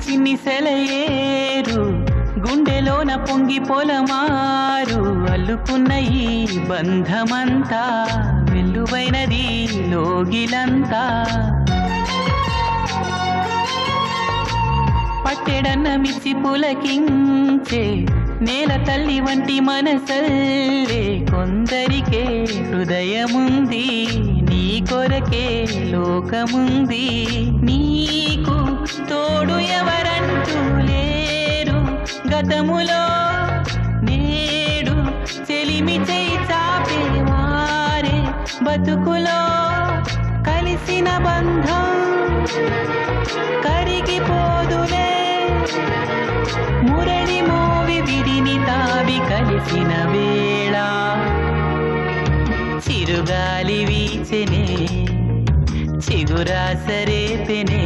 చిన్ని సెలయేరు గుండెలోన పొంగి పొలమారు అల్లుకున్న ఈ బంధమంతా వెల్లువైనది లోగిలంతా పట్టెడన్న మిచ్చి పులకించే నేల తల్లి వంటి మనసల్లే కొందరికే హృదయముంది నీ కొరకే లోకముంది నీకు తోడు ఎవరంటూ లేరు గతములో నేడు చెలిమి చేయి చాపేవారే బతుకులో కలిసిన బంధం కరిగిపోదులే మురళి మోవి విడిని తావి కలిసిన వేళ చిరుగాలి వీచెనే చిగురాసరేపెనే